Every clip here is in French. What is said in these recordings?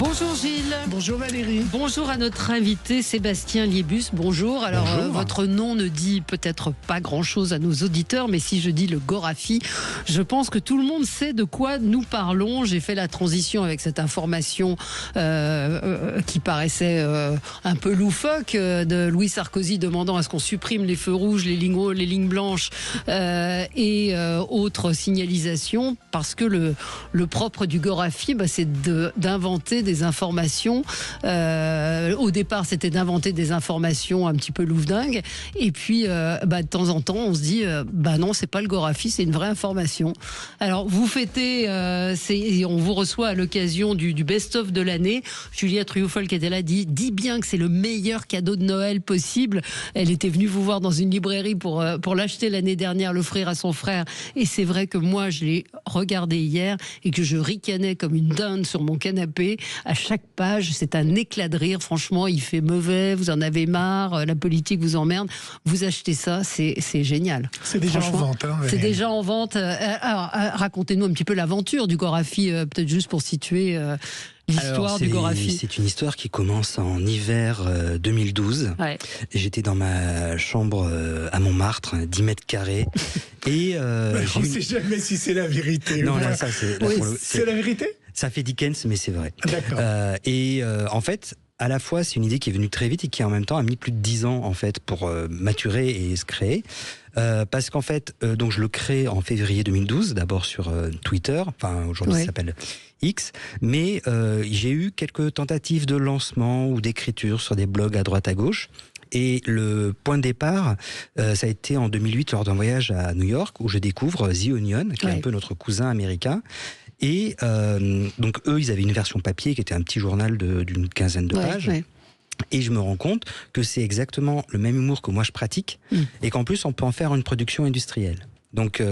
Bonjour Gilles. Bonjour Valérie. Bonjour à notre invité Sébastien Liébus. Bonjour. Alors votre nom ne dit peut-être pas grand-chose à nos auditeurs, mais si je dis le Gorafi, je pense que tout le monde sait de quoi nous parlons. J'ai fait la transition avec cette information qui paraissait un peu loufoque de Louis Sarkozy demandant à ce qu'on supprime les feux rouges, les lignes blanches et autres signalisations, parce que le propre du Gorafi, c'est d'inventer des informations. Au départ, c'était d'inventer des informations un petit peu louvdingues. Et puis, de temps en temps, on se dit, non, c'est pas le Gorafi, c'est une vraie information. Alors, vous fêtez, on vous reçoit à l'occasion du best-of de l'année. Juliette Rioufol, qui était là, dit bien que c'est le meilleur cadeau de Noël possible. Elle était venue vous voir dans une librairie pour l'acheter l'année dernière, l'offrir à son frère. Et c'est vrai que moi, je l'ai regardé hier et que je ricanais comme une dinde sur mon canapé. À chaque page, c'est un éclat de rire. Franchement, il fait mauvais, vous en avez marre, la politique vous emmerde. Vous achetez ça, c'est génial. C'est déjà en vente. C'est déjà en vente. Alors, racontez-nous un petit peu l'aventure du Gorafi, peut-être juste pour situer l'histoire du Gorafi. C'est une histoire qui commence en hiver 2012. Ouais. J'étais dans ma chambre à Montmartre, 10 mètres carrés. Et on ne sait jamais si c'est la vérité. Non, là, ça, c'est la vérité. Ça fait Dickens, mais c'est vrai. D'accord. En fait, à la fois, c'est une idée qui est venue très vite et qui en même temps a mis plus de 10 ans en fait pour maturer et se créer. Parce qu'en fait, donc je le crée en février 2012, d'abord sur Twitter, enfin aujourd'hui ça s'appelle X, mais j'ai eu quelques tentatives de lancement ou d'écriture sur des blogs à droite à gauche. Et le point de départ, ça a été en 2008 lors d'un voyage à New York où je découvre The Onion, qui est un peu notre cousin américain. Et donc eux, ils avaient une version papier qui était un petit journal d'une quinzaine de pages. Ouais. Et je me rends compte que c'est exactement le même humour que moi je pratique et qu'en plus on peut en faire une production industrielle. Donc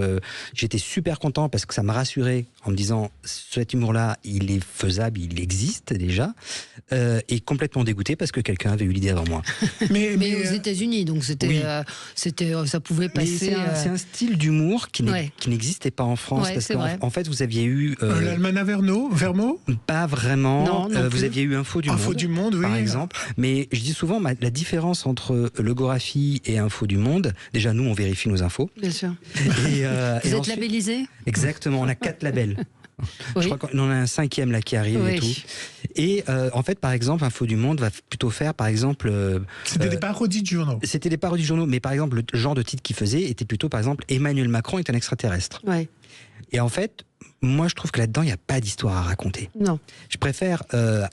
j'étais super content parce que ça m'a rassuré en me disant cet humour-là, il est faisable, il existe déjà, et complètement dégoûté parce que quelqu'un avait eu l'idée avant moi. mais aux États-Unis, donc c'était, ça pouvait passer. C'est un style d'humour qui n'existait pas en France parce qu'en fait vous aviez eu l'Almanach Vermeau. Pas vraiment. Non vous aviez eu Info du Monde, oui, par exemple. Mais je dis souvent la différence entre le Gorafi et Info du Monde. Déjà nous on vérifie nos infos. Bien sûr. Vous êtes labellisé ? Exactement, on a 4 labels. Je crois qu'on en a un 5e là qui arrive et tout. Et en fait, par exemple, Info du Monde va plutôt faire, par exemple... C'était des parodies de journaux. C'était des parodies de journaux, mais par exemple, le genre de titre qu'ils faisaient était plutôt, par exemple, Emmanuel Macron est un extraterrestre. Ouais. Et en fait, moi, je trouve que là-dedans, il n'y a pas d'histoire à raconter. Non. Je préfère,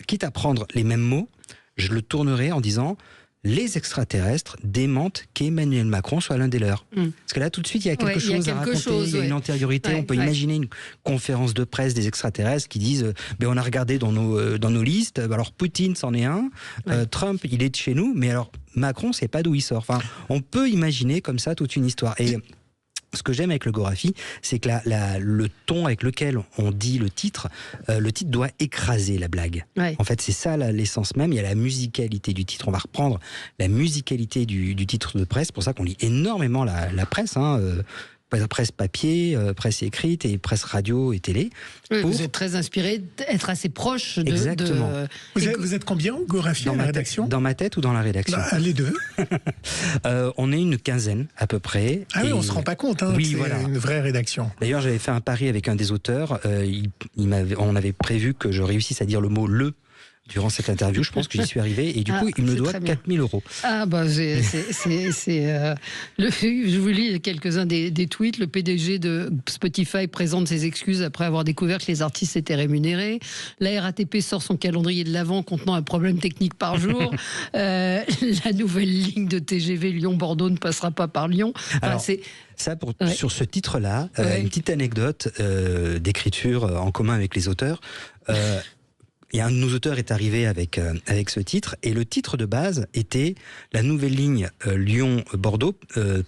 quitte à prendre les mêmes mots, je le tournerai en disant... Les extraterrestres démentent qu'Emmanuel Macron soit l'un des leurs. Parce que là, tout de suite, il y a quelque chose à raconter, il y a une antériorité. On peut imaginer une conférence de presse des extraterrestres qui disent on a regardé dans nos listes, alors Poutine, c'en est un, Trump, il est de chez nous, mais alors Macron, c'est pas d'où il sort. Enfin, on peut imaginer comme ça toute une histoire. Et ce que j'aime avec le Gorafi, c'est que le ton avec lequel on dit le titre doit écraser la blague. Ouais. En fait, c'est ça l'essence même. Il y a la musicalité du titre. On va reprendre la musicalité du titre de presse. C'est pour ça qu'on lit énormément la presse. Presse papier, presse écrite et presse radio et télé. Oui, vous êtes très inspiré d'être assez proche de... Exactement. Vous êtes combien au Gorafi à la rédaction ? Dans ma tête ou dans la rédaction ? Les deux. On est une quinzaine à peu près. Ah oui, on se rend pas compte. Oui, c'est une vraie rédaction. D'ailleurs, j'avais fait un pari avec un des auteurs. On avait prévu que je réussisse à dire le mot « le ». Durant cette interview, je pense que j'y suis arrivé et du coup, il me doit 4 000 €. Ah je vous lis quelques-uns des tweets. Le PDG de Spotify présente ses excuses après avoir découvert que les artistes étaient rémunérés. La RATP sort son calendrier de l'Avent contenant un problème technique par jour. La nouvelle ligne de TGV Lyon-Bordeaux ne passera pas par Lyon. Alors, sur ce titre-là, une petite anecdote d'écriture en commun avec les auteurs. Et un de nos auteurs est arrivé avec ce titre, et le titre de base était « La nouvelle ligne Lyon-Bordeaux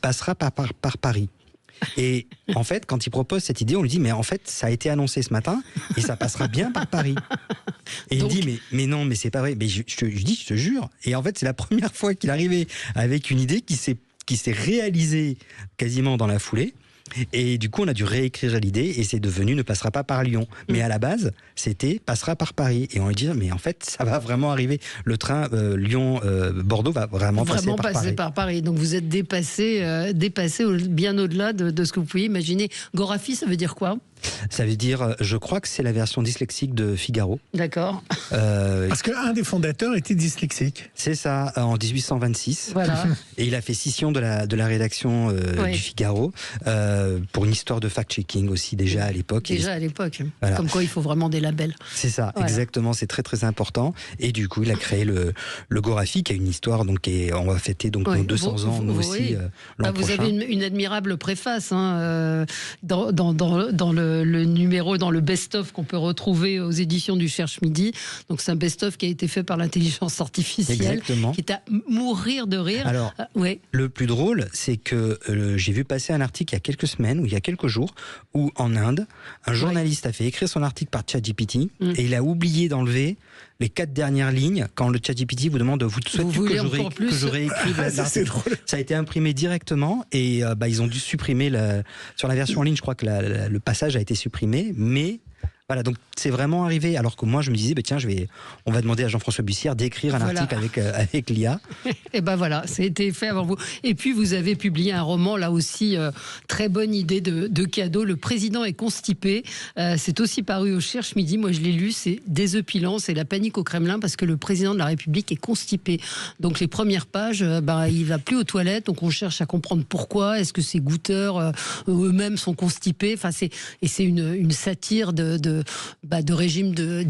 passera par Paris ». Et en fait, quand il propose cette idée, on lui dit « Mais en fait, ça a été annoncé ce matin, et ça passera bien par Paris ». Et il dit « Mais non, mais c'est pas vrai ». Mais je te jure. Et en fait, c'est la première fois qu'il arrivait avec une idée qui s'est réalisée quasiment dans la foulée. Et du coup, on a dû réécrire l'idée et c'est devenu ne passera pas par Lyon. Mais à la base, c'était passera par Paris. Et on lui dit, mais en fait, ça va vraiment arriver. Le train Lyon-Bordeaux va vraiment passer par Paris. Donc vous êtes dépassé bien au-delà de ce que vous pouvez imaginer. Gorafi, ça veut dire quoi ? Ça veut dire, je crois que c'est la version dyslexique de Figaro. D'accord. Parce qu'un des fondateurs était dyslexique. C'est ça, en 1826. Voilà. Et il a fait scission de la rédaction du Figaro pour une histoire de fact-checking aussi déjà à l'époque. Déjà à l'époque. Voilà. Comme quoi il faut vraiment des labels. C'est ça, exactement. C'est très très important. Et du coup, il a créé le Gorafi, qui a une histoire. Donc, on va fêter donc nos 200 ans, nous aussi, l'an prochain. Vous avez une admirable préface dans le numéro, dans le best-of qu'on peut retrouver aux éditions du Cherche Midi. Donc c'est un best-of qui a été fait par l'intelligence artificielle. Exactement. Qui est à mourir de rire. Alors, le plus drôle, c'est que j'ai vu passer un article il y a quelques semaines ou il y a quelques jours où en Inde, un journaliste a fait écrire son article par ChatGPT et il a oublié d'enlever les 4 dernières lignes quand le ChatGPT vous demande souhaites-tu que je réécrive l'article. Ça a été imprimé directement et ils ont dû supprimer sur la version en ligne, je crois que le passage a été supprimé, mais voilà, donc c'est vraiment arrivé. Alors que moi, je me disais, on va demander à Jean-François Bussière d'écrire un article avec l'IA. Et voilà, ça a été fait avant vous. Et puis, vous avez publié un roman, là aussi, très bonne idée de cadeau. Le président est constipé. C'est aussi paru au Cherche Midi. Moi, je l'ai lu. C'est désopilant. C'est la panique au Kremlin parce que le président de la République est constipé. Donc, les premières pages, il va plus aux toilettes. Donc, on cherche à comprendre pourquoi. Est-ce que ces goûteurs eux-mêmes sont constipés ? Enfin, c'est une satire de régime de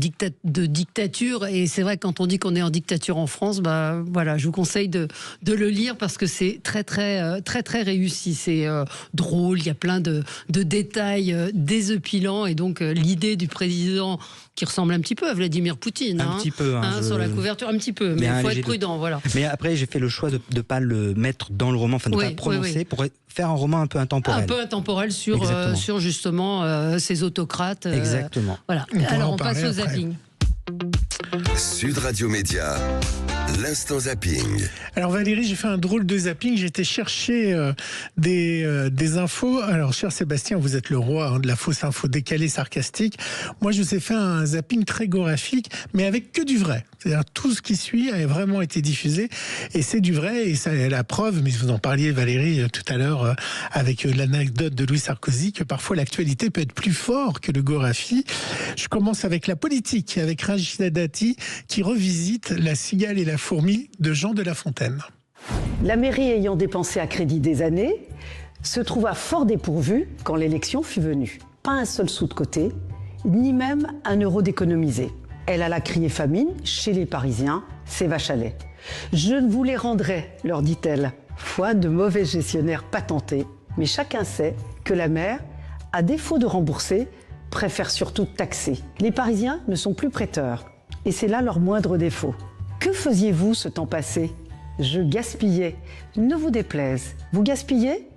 dictature, et c'est vrai que quand on dit qu'on est en dictature en France, je vous conseille de le lire parce que c'est très très très très réussi, c'est drôle, il y a plein de détails désopilants, et donc l'idée du président qui ressemble un petit peu à Vladimir Poutine, petit peu, sur la couverture, un petit peu, mais il faut être prudent, voilà. Mais après, j'ai fait le choix de ne pas le mettre dans le roman, enfin de ne pas le prononcer, pour faire un roman un peu intemporel. Un peu intemporel sur justement ces autocrates. Exactement. Voilà. Alors on passe au zapping. Sud Radio Média, l'instant zapping. Alors Valérie, j'ai fait un drôle de zapping. J'étais chercher des infos. Alors cher Sébastien, vous êtes le roi de la fausse info décalée, sarcastique. Moi, je vous ai fait un zapping très graphique, mais avec que du vrai. C'est-à-dire tout ce qui suit a vraiment été diffusé et c'est du vrai, et ça est la preuve, mais vous en parliez Valérie tout à l'heure avec l'anecdote de Louis Sarkozy, que parfois l'actualité peut être plus fort que le Gorafi. Je commence avec la politique, avec Rachida Dati qui revisite La cigale et la fourmi de Jean de La Fontaine. La mairie ayant dépensé à crédit des années se trouva fort dépourvue quand l'élection fut venue. Pas un seul sou de côté, ni même un euro d'économisé. Elle alla crier famine chez les Parisiens, ces vaches à lait. « Je vous les rendrai », leur dit-elle, foi de mauvais gestionnaires patentés. Mais chacun sait que la maire, à défaut de rembourser, préfère surtout taxer. Les Parisiens ne sont plus prêteurs, et c'est là leur moindre défaut. Que faisiez-vous ce temps passé ? Je gaspillais. Ne vous déplaise. Vous gaspillez ?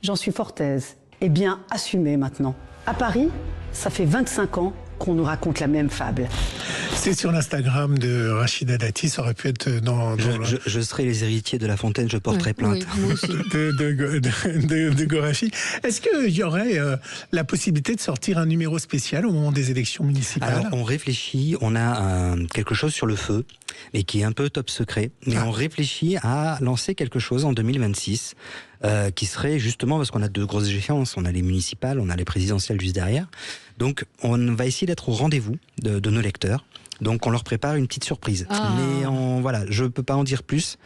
J'en suis fort aise. Eh bien, assumez maintenant. À Paris, ça fait 25 ans qu'on nous raconte la même fable. C'est sur l'Instagram de Rachida Dati, ça aurait pu être dans je serai les héritiers de La Fontaine, je porterai plainte. Oui, moi aussi. de Gorafi. Est-ce qu'il y aurait la possibilité de sortir un numéro spécial au moment des élections municipales ? Alors, on réfléchit, on a quelque chose sur le feu, mais qui est un peu top secret. Mais on réfléchit à lancer quelque chose en 2026, qui serait justement, parce qu'on a 2 grosses échéances, on a les municipales, on a les présidentielles juste derrière. Donc, on va essayer d'être au rendez-vous de nos lecteurs. Donc, on leur prépare une petite surprise. Mais voilà, je ne peux pas en dire plus.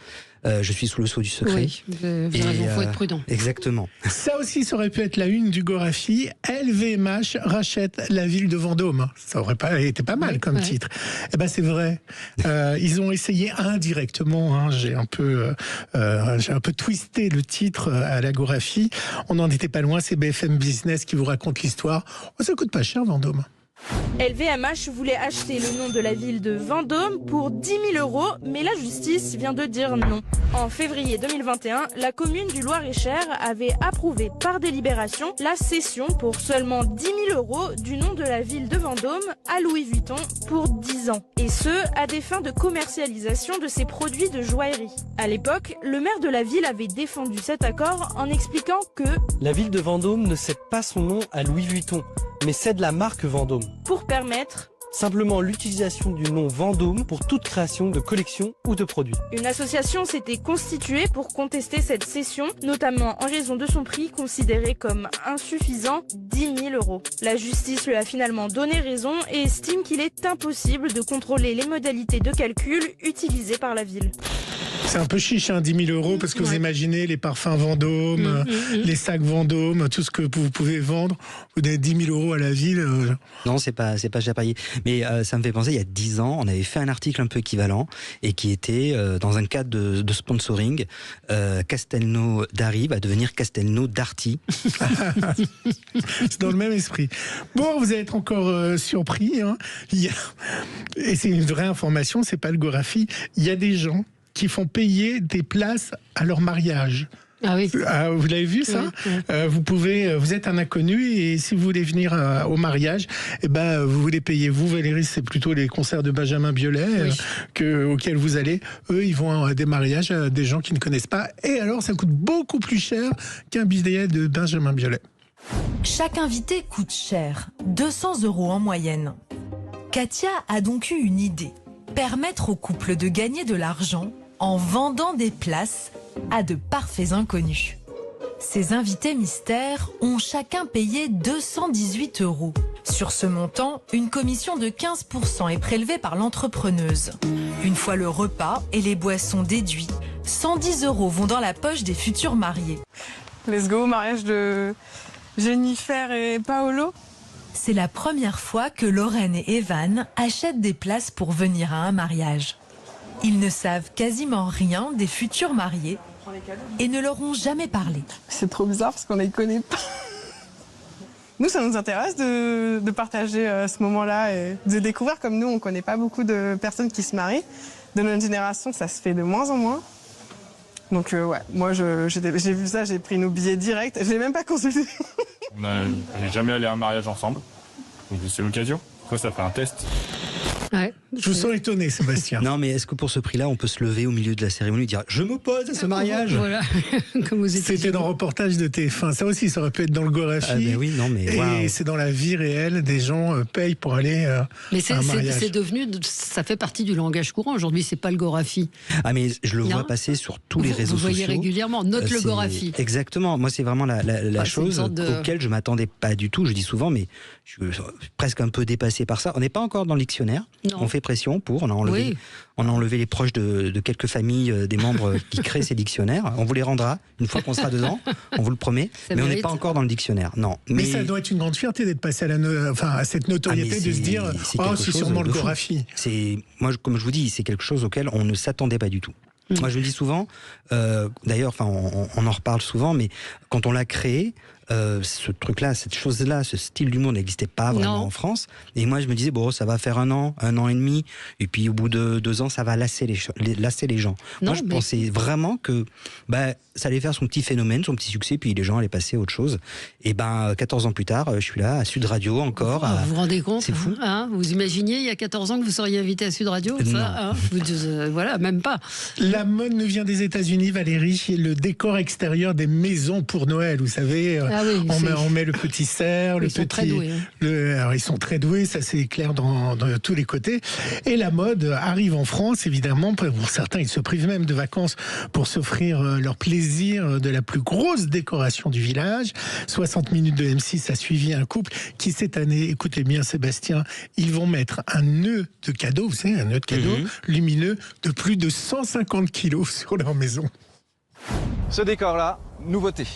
Je suis sous le sceau du secret. Oui, il faut être prudent. Exactement. Ça aussi, ça aurait pu être la une du Gorafi. LVMH rachète la ville de Vendôme. Ça aurait pas été pas mal comme titre. Eh ben, c'est vrai. Ils ont essayé indirectement. J'ai un peu twisté le titre à la Gorafi. On n'en était pas loin. C'est BFM Business qui vous raconte l'histoire. Ça coûte pas cher, Vendôme. LVMH voulait acheter le nom de la ville de Vendôme pour 10 000 €, mais la justice vient de dire non. En février 2021, la commune du Loir-et-Cher avait approuvé par délibération la cession pour seulement 10 000 € du nom de la ville de Vendôme à Louis Vuitton pour 10 ans. Et ce, à des fins de commercialisation de ses produits de joaillerie. À l'époque, le maire de la ville avait défendu cet accord en expliquant que la ville de Vendôme ne cède pas son nom à Louis Vuitton, mais cède la marque Vendôme. Pour permettre simplement l'utilisation du nom Vendôme pour toute création de collection ou de produit. Une association s'était constituée pour contester cette cession, notamment en raison de son prix considéré comme insuffisant, 10 000 €. La justice lui a finalement donné raison et estime qu'il est impossible de contrôler les modalités de calcul utilisées par la ville. C'est un peu chiche, 10 000 €, parce que vous imaginez les parfums Vendôme, les sacs Vendôme, tout ce que vous pouvez vendre, vous donnez 10 000 € à la ville. Non, c'est pas cher payé. Mais ça me fait penser, il y a 10 ans, on avait fait un article un peu équivalent et qui était dans un cadre de sponsoring. Castelnau d'Arry va devenir Castelnau d'Arty. C'est dans le même esprit. Bon, vous allez être encore surpris. Et c'est une vraie information, c'est pas le Gorafi. Il y a des gens qui font payer des places à leur mariage. Ah oui. Vous l'avez vu ça? Oui. Vous êtes un inconnu et si vous voulez venir au mariage, vous voulez payer. Vous, Valérie, c'est plutôt les concerts de Benjamin Biolay auxquels vous allez. Eux, ils vont à des mariages à des gens qui ne connaissent pas. Et alors, ça coûte beaucoup plus cher qu'un billet de Benjamin Biolay. Chaque invité coûte cher, 200 € en moyenne. Katia a donc eu une idée. Permettre au couple de gagner de l'argent en vendant des places à de parfaits inconnus. Ces invités mystères ont chacun payé 218 €. Sur ce montant, une commission de 15% est prélevée par l'entrepreneuse. Une fois le repas et les boissons déduits, 110 € vont dans la poche des futurs mariés. Let's go, mariage de Jennifer et Paolo. C'est la première fois que Lorraine et Evan achètent des places pour venir à un mariage. Ils ne savent quasiment rien des futurs mariés et ne leur ont jamais parlé. C'est trop bizarre parce qu'on ne les connaît pas. Nous, ça nous intéresse de partager ce moment-là et de découvrir, comme nous, on ne connaît pas beaucoup de personnes qui se marient. De notre génération, ça se fait de moins en moins. Donc moi j'ai vu ça, j'ai pris nos billets directs, je ne l'ai même pas consulté. On n'est jamais allé à un mariage ensemble, donc c'est l'occasion. Après, ça fait un test. Ouais. Je vous sens étonné, Sébastien. Non, mais est-ce que pour ce prix-là, on peut se lever au milieu de la cérémonie et dire « Je m'oppose à ce mariage ». Voilà, comme vous C'était dans le reportage de TF1. Ça aussi, ça aurait pu être dans le Gorafi. Ah ben oui, non, mais et c'est dans la vie réelle, des gens payent pour aller à un mariage. C'est devenu, ça fait partie du langage courant. Aujourd'hui, c'est pas le Gorafi. Ah, mais je le vois passer sur tous les réseaux sociaux. Vous voyez régulièrement, note le Gorafi. Exactement. Moi, c'est vraiment la chose auquel je m'attendais pas du tout. Je dis souvent, mais je suis presque un peu dépassé par ça. On n'est pas encore dans le dictionnaire. Non. On fait pression pour. On a enlevé les proches de quelques familles, des membres qui créent ces dictionnaires. On vous les rendra une fois qu'on sera dedans, on vous le promet. Mais on n'est pas encore dans le dictionnaire, non. Mais ça doit être une grande fierté d'être passé à cette notoriété, de se dire « Oh, c'est sûrement le Gorafi ». Moi, comme je vous dis, c'est quelque chose auquel on ne s'attendait pas du tout. Moi, je le dis souvent, d'ailleurs, on en reparle souvent, mais quand on l'a créé, ce truc-là, cette chose-là, ce style d'humour n'existait pas vraiment en France. Et moi, je me disais, bon, ça va faire un an et demi, et puis au bout de 2 ans, ça va lasser les gens. Moi, je pensais vraiment que ça allait faire son petit phénomène, son petit succès, puis les gens allaient passer à autre chose. Et 14 ans plus tard, je suis là, à Sud Radio encore. Vous vous rendez compte? C'est fou. Vous imaginiez, il y a 14 ans, que vous seriez invité à Sud Radio? Voilà, même pas. La mode nous vient des États-Unis, Valérie. Le décor extérieur des maisons pour Noël, vous savez. On met le petit cerf, le petit. Sont très doués, alors ils sont très doués, ça c'est clair dans tous les côtés. Et la mode arrive en France, évidemment. Pour certains, ils se privent même de vacances pour s'offrir leur plaisir de la plus grosse décoration du village. 60 minutes de M6 a suivi un couple qui cette année, écoutez bien Sébastien, ils vont mettre un nœud de cadeau, vous savez, un nœud de cadeau lumineux de plus de 150 kilos sur leur maison. Ce décor-là, nouveauté,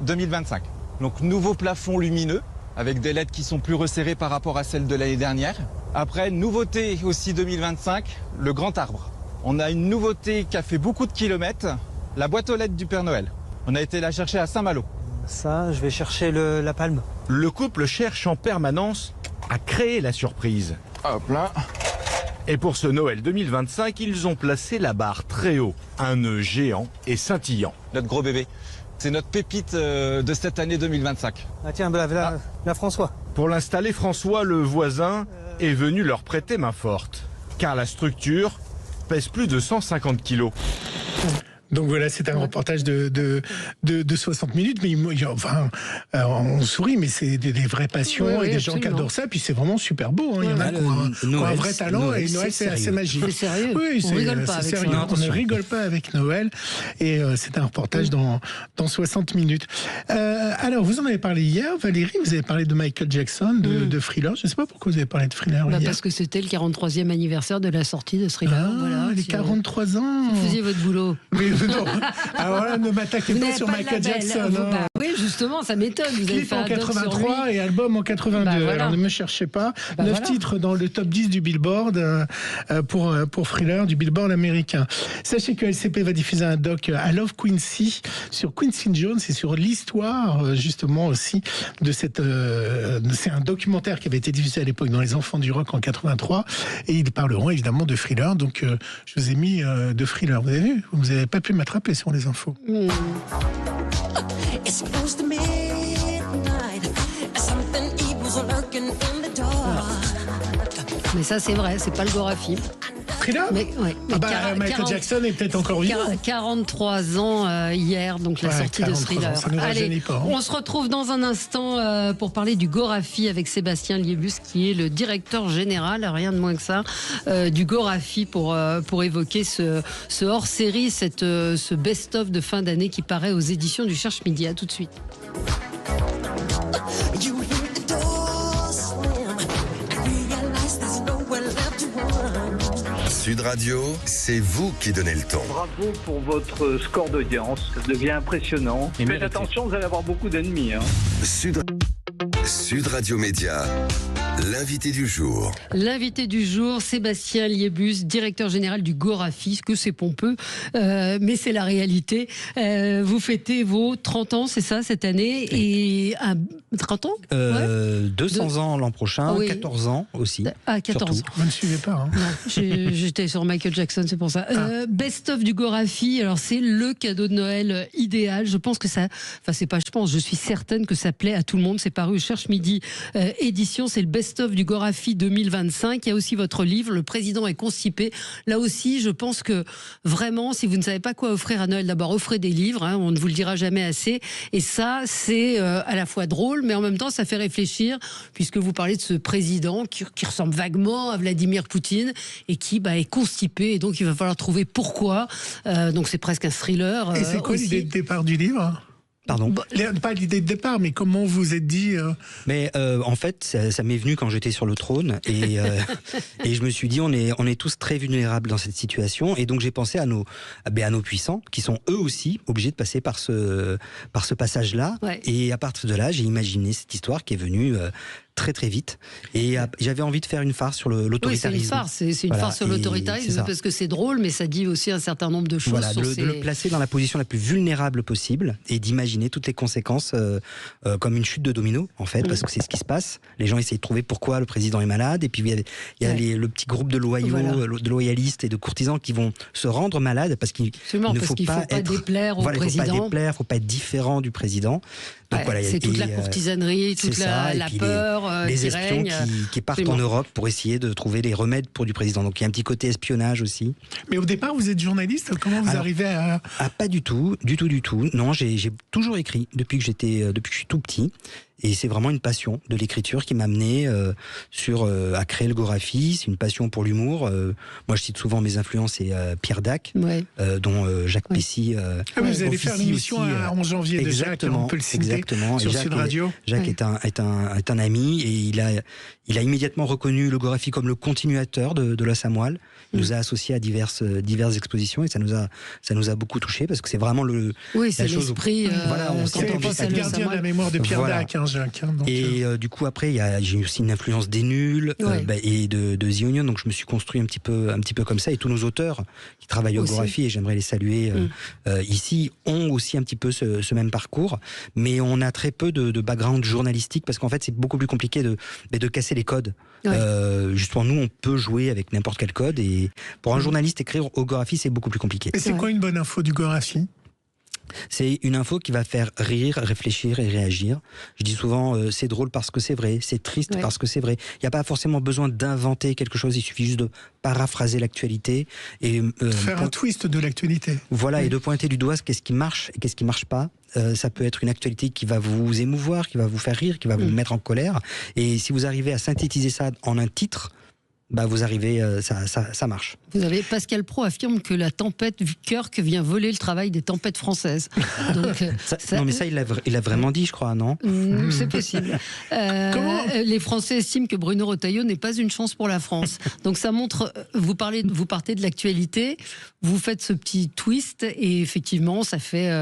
2025. Donc nouveau plafond lumineux, avec des LED qui sont plus resserrés par rapport à celles de l'année dernière. Après, nouveauté aussi 2025, le grand arbre. On a une nouveauté qui a fait beaucoup de kilomètres, la boîte aux LED du Père Noël. On a été la chercher à Saint-Malo. Ça, je vais chercher la palme. Le couple cherche en permanence à créer la surprise. Hop là. Et pour ce Noël 2025, ils ont placé la barre très haut. Un nœud géant et scintillant. Notre gros bébé. C'est notre pépite de cette année 2025. Ah tiens, la François. Pour l'installer, François, le voisin, est venu leur prêter main forte. Car la structure pèse plus de 150 kilos. Donc voilà, c'est un reportage de 60 minutes, mais on sourit, mais c'est des vraies passions et des gens qui adorent ça, puis c'est vraiment super beau. Il y en a qui ont un vrai talent, et Noël, c'est assez magique. C'est sérieux. Oui, on rigole pas avec sérieux. ça. On ne rigole pas avec Noël, et c'est un reportage dans 60 minutes. Alors, vous en avez parlé hier, Valérie, vous avez parlé de Michael Jackson, de Thriller. Je ne sais pas pourquoi vous avez parlé de Thriller hier. Parce que c'était le 43e anniversaire de la sortie de Thriller. Voilà, les 43 ans. Vous faisiez votre boulot. Non. Alors là, ne m'attaquez pas sur Michael Jackson. Oui, justement, ça m'étonne. Vous avez fait en un doc 83 sur lui. et album en 82. Voilà. Alors ne me cherchez pas. 9 titres dans le top 10 du Billboard pour Thriller du Billboard américain. Sachez que LCP va diffuser un doc I Love Quincy sur Quincy Jones et sur l'histoire justement aussi de cette. C'est un documentaire qui avait été diffusé à l'époque dans Les Enfants du Rock en 83 et ils parleront évidemment de Thriller. Donc je vous ai mis de Thriller. Vous avez vu ? Vous n'avez pas pu m'attraper sur les infos. Mais ça, c'est vrai, c'est pas le Gorafi. Thriller ? Michael Jackson est peut-être encore vivant. 43 ans hier, donc la sortie de Thriller. Ça nous rajeunit pas. On se retrouve dans un instant pour parler du Gorafi avec Sébastien Liébus, qui est le directeur général, rien de moins que ça, du Gorafi pour évoquer ce hors-série, ce best-of de fin d'année qui paraît aux éditions du Cherche Midi. À tout de suite. Sud Radio, c'est vous qui donnez le ton. Bravo pour votre score d'audience, ça devient impressionnant. Faites attention, vous allez avoir beaucoup d'ennemis. Sud Radio Média, l'invité du jour. L'invité du jour, Sébastien Liébus, directeur général du Gorafi, ce que c'est pompeux, mais c'est la réalité. Vous fêtez vos 30 ans, c'est ça, cette année, et 30 ans 200 ans l'an prochain, 14 ans aussi. 14 ans. Vous ne suivez pas. Hein. Non, j'étais sur Michael Jackson, c'est pour ça. Best-of du Gorafi, alors c'est le cadeau de Noël idéal. Je pense que ça, je suis certaine que ça plaît à tout le monde. C'est paru au Cherche Midi édition, c'est le best-of du Gorafi 2025. Il y a aussi votre livre, Le Président est constipé. Là aussi, je pense que vraiment, si vous ne savez pas quoi offrir à Noël, d'abord offrez des livres, hein, on ne vous le dira jamais assez. Et ça, c'est à la fois drôle, mais en même temps, ça fait réfléchir, puisque vous parlez de ce président qui ressemble vaguement à Vladimir Poutine et qui est constipé. Et donc, il va falloir trouver pourquoi. Donc, c'est presque un thriller. Et c'est quoi l'idée de départ du livre ? Pardon. Pas l'idée de départ, mais comment vous êtes dit Mais en fait, ça m'est venu quand j'étais sur le trône et je me suis dit on est tous très vulnérables dans cette situation et donc j'ai pensé à nos puissants qui sont eux aussi obligés de passer par ce passage-là et à partir de là j'ai imaginé cette histoire qui est venue très très vite et j'avais envie de faire une farce sur l'autoritarisme. Oui, c'est une farce sur l'autoritarisme parce que c'est drôle, mais ça dit aussi un certain nombre de choses. Voilà, de le placer dans la position la plus vulnérable possible et d'imaginer toutes les conséquences comme une chute de domino en fait, parce que c'est ce qui se passe. Les gens essayent de trouver pourquoi le président est malade et puis il y a le petit groupe de loyalistes et de courtisans qui vont se rendre malades parce qu'il ne faut pas déplaire au président. Il ne faut pas être différent du président. Donc, c'est toute la courtisanerie, toute la peur, les espions qui partent en Europe pour essayer de trouver des remèdes pour du président. Donc il y a un petit côté espionnage aussi. Mais au départ, vous êtes journaliste. Comment vous arrivez à... Pas du tout. Non, j'ai toujours écrit depuis que je suis tout petit. Et c'est vraiment une passion de l'écriture qui m'a amené à créer le Gorafi. C'est une passion pour l'humour. Moi, je cite souvent mes influences, c'est Pierre Dac, dont Jacques Pessy. Vous allez faire l'émission en janvier de Jacques, on peut le citer sur Sud Radio. Jacques est un ami et il a immédiatement reconnu le Gorafi comme le continuateur de L'Os à moelle. Il nous a associés à diverses expositions et ça nous a beaucoup touchés parce que c'est vraiment la chose. L'esprit. C'est le gardien de la mémoire de Pierre Dac. Jacques. Donc, et du coup, après, j'ai eu aussi une influence des Nuls et de The Onion, donc je me suis construit un petit peu comme ça. Et tous nos auteurs qui travaillent au Gorafi, et j'aimerais les saluer ici, ont aussi un petit peu ce même parcours. Mais on a très peu de background journalistique, parce qu'en fait, c'est beaucoup plus compliqué de casser les codes. Justement, nous, on peut jouer avec n'importe quel code, et pour un journaliste, écrire au Gorafi, c'est beaucoup plus compliqué. Et c'est quoi une bonne info du Gorafi ? C'est une info qui va faire rire, réfléchir et réagir. Je dis souvent, c'est drôle parce que c'est vrai, c'est triste parce que c'est vrai. Il n'y a pas forcément besoin d'inventer quelque chose, il suffit juste de paraphraser l'actualité. Et faire un twist de l'actualité. Voilà, et de pointer du doigt qu'est-ce qui marche et qu'est-ce qui ne marche pas. Ça peut être une actualité qui va vous émouvoir, qui va vous faire rire, qui va vous mettre en colère. Et si vous arrivez à synthétiser ça en un titre, vous arrivez, ça marche. Vous avez Pascal Praud affirme que la tempête Kirk vient voler le travail des tempêtes françaises. Donc, non, mais ça, il l'a vraiment dit, je crois, non ? C'est possible. Les Français estiment que Bruno Retailleau n'est pas une chance pour la France. Donc ça montre, vous partez de l'actualité, vous faites ce petit twist, et effectivement, ça fait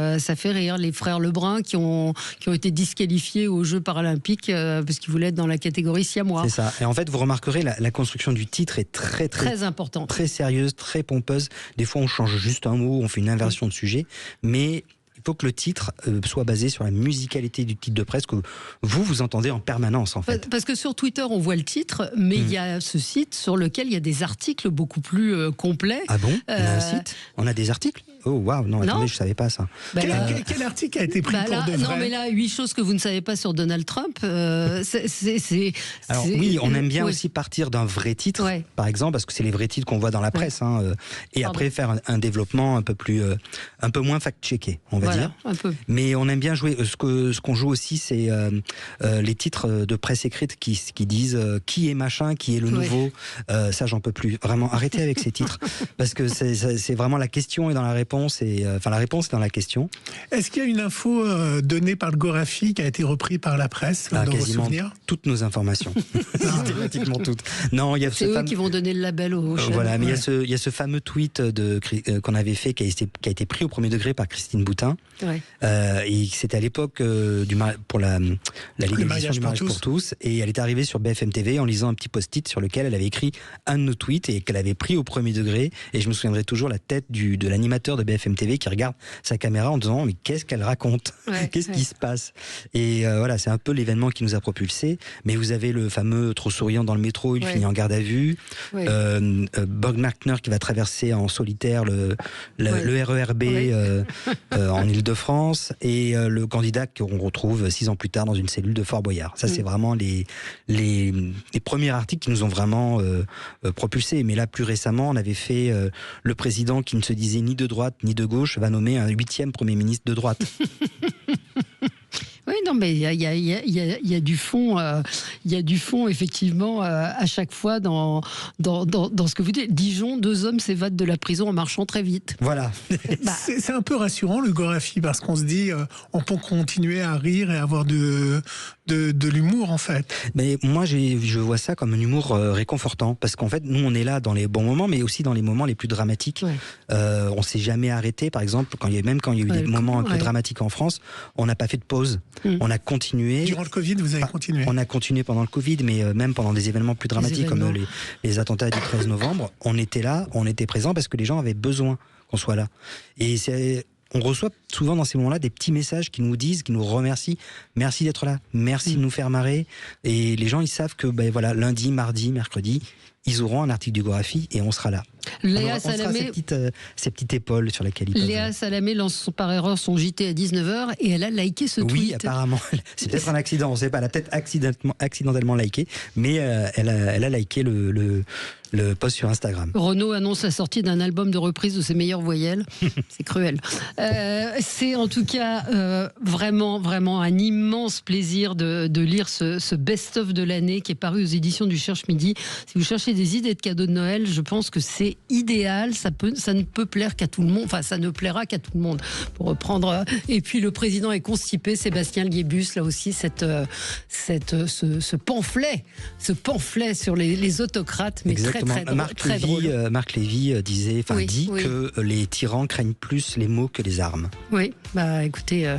rire. Les frères Lebrun qui ont été disqualifiés aux Jeux paralympiques parce qu'ils voulaient être dans la catégorie siamois. C'est ça. Et en fait, vous remarquerez, la construction du titre est très importante, très sérieuse, très pompeuse. Des fois, on change juste un mot, on fait une inversion de sujet, mais il faut que le titre soit basé sur la musicalité du titre de presse que vous entendez en permanence, en fait. Parce que sur Twitter, on voit le titre, mais il y a ce site sur lequel il y a des articles beaucoup plus complets. Ah bon ? On a un site ? On a des articles ? Oh waouh, non, attendez, je ne savais pas ça. Quel article a été pris pour de vrai ? Non, mais là, 8 choses que vous ne savez pas sur Donald Trump. Alors oui, on aime bien aussi partir d'un vrai titre, par exemple, parce que c'est les vrais titres qu'on voit dans la presse, et après faire un développement un peu moins fact-checké, on va dire. Un peu. Mais on aime bien jouer. Ce qu'on joue aussi, c'est les titres de presse écrite qui disent qui est machin, qui est le nouveau. Ça, j'en peux plus. Vraiment, arrêtez avec ces titres, parce que c'est vraiment la question est dans la réponse. La réponse est dans la question. Est-ce qu'il y a une info donnée par le Gorafi qui a été reprise par la presse dans vos souvenirs ? Toutes nos informations, systématiquement toutes. Non, il y a c'est eux qui vont donner le label aux chaînes. Voilà, mais il y a ce fameux tweet qu'on avait fait qui a été pris au premier degré par Christine Boutin. Et c'était à l'époque pour la légalisation du mariage pour tous. Et elle est arrivée sur BFM TV en lisant un petit post-it sur lequel elle avait écrit un de nos tweets et qu'elle avait pris au premier degré. Et je me souviendrai toujours la tête de l'animateur de BFM TV qui regarde sa caméra en disant mais qu'est-ce qu'elle raconte, qu'est-ce qui se passe. Et voilà, c'est un peu l'événement qui nous a propulsés. Mais vous avez le fameux trop souriant dans le métro, il finit en garde à vue. Bob Markner qui va traverser en solitaire le RERB en Ile-de-France, et le candidat qu'on retrouve 6 ans plus tard dans une cellule de Fort Boyard. Ça, c'est vraiment les premiers articles qui nous ont vraiment propulsés. Mais là, plus récemment, on avait fait le président qui ne se disait ni de droite ni de gauche va nommer un 8e Premier ministre de droite. Oui, non, mais il y a du fond, effectivement, à chaque fois dans ce que vous dites. Dijon, 2 hommes s'évadent de la prison en marchant très vite. Voilà. C'est un peu rassurant, le Gorafi, parce qu'on se dit, on peut continuer à rire et avoir de l'humour, en fait. Mais moi, je vois ça comme un humour réconfortant, parce qu'en fait, nous, on est là dans les bons moments, mais aussi dans les moments les plus dramatiques. On s'est jamais arrêté, par exemple, quand il y a eu des moments un peu dramatiques en France, on n'a pas fait de pause. On a continué. Durant le Covid, vous avez continué ? On a continué pendant le Covid, mais même pendant des événements plus dramatiques comme les attentats du 13 novembre, on était là, on était présent parce que les gens avaient besoin qu'on soit là. Et on reçoit souvent dans ces moments-là des petits messages qui nous disent, qui nous remercient. Merci d'être là, merci de nous faire marrer. Et les gens, ils savent que lundi, mardi, mercredi, ils auront un article du Gorafi et on sera là. Léa Salamé, ces petites épaules sur lesquelles il peut. Léa Salamé lance par erreur son JT à 19h et elle a liké ce tweet. Oui, apparemment. C'est peut-être un accident, on ne sait pas. Elle a peut-être accidentellement liké, mais elle a liké le post sur Instagram. Renaud annonce la sortie d'un album de reprise de ses meilleures voyelles. C'est cruel. C'est en tout cas vraiment, vraiment un immense plaisir de lire ce best-of de l'année qui est paru aux éditions du Cherche Midi. Si vous cherchez des idées de cadeaux de Noël, je pense que c'est idéal. Ça ne peut plaire qu'à tout le monde. Enfin, ça ne plaira qu'à tout le monde. Pour reprendre. Et puis le président est constipé. Sébastien Liébus, là aussi, ce pamphlet sur les autocrates, mais exactement. très drôle. Marc Lévy dit que les tyrans craignent plus les mots que les armes. Oui, écoutez.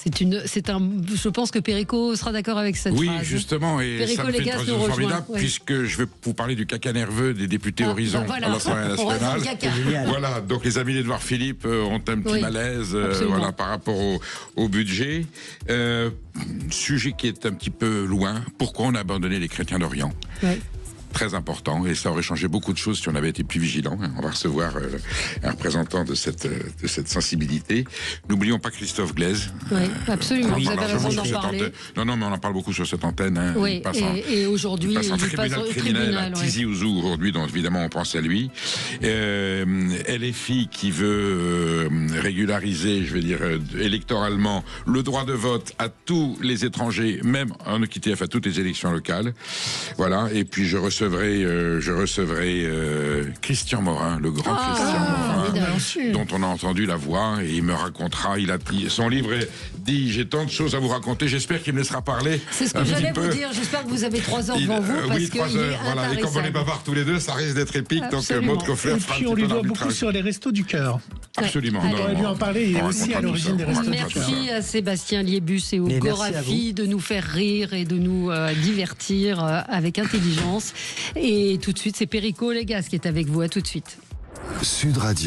Je pense que Perico sera d'accord avec cette phrase. Oui, justement, et Perico ça me fait une Légas transition nous rejoint, formidable, oui. puisque je vais vous parler du caca nerveux des députés Horizon voilà. à l'Assemblée nationale. Voilà, donc les amis d'Édouard Philippe ont un petit malaise voilà, par rapport au budget. Sujet qui est un petit peu loin. Pourquoi on a abandonné les chrétiens d'Orient ? Très important, et ça aurait changé beaucoup de choses si on avait été plus vigilant. On va recevoir un représentant de cette sensibilité. N'oublions pas Christophe Glaise. Oui, absolument, vous avez raison d'en parler. Non, mais on en parle beaucoup sur cette antenne. Hein. Oui, et aujourd'hui, il passe en tribunal criminel à Tizi Ouzou aujourd'hui, donc évidemment on pense à lui. LFI qui veut régulariser, je vais dire, électoralement, le droit de vote à tous les étrangers, même en OQTF, à toutes les élections locales. Voilà, et puis je recevrai Christian Morin, le grand Christian Morin, dont on a entendu la voix, et il me racontera, son livre dit, j'ai tant de choses à vous raconter, j'espère qu'il me laissera parler. C'est ce que j'allais vous dire, j'espère que vous avez 3 heures devant vous, parce qu'il est voilà. Et comme on est bavards tous les deux, ça risque d'être épique, absolument. Donc Maud Koffler fera un petit peu d'arbitrage. Et puis on lui doit beaucoup sur les Restos du Cœur. Absolument. On aurait dû en parler, il est aussi à l'origine des Restos du Cœur. Merci à Sébastien Liébus et au Gorafi de nous faire rire et de nous divertir avec intelligence. Et tout de suite, c'est Perico Légas qui est avec vous. À tout de suite. Sud Radio.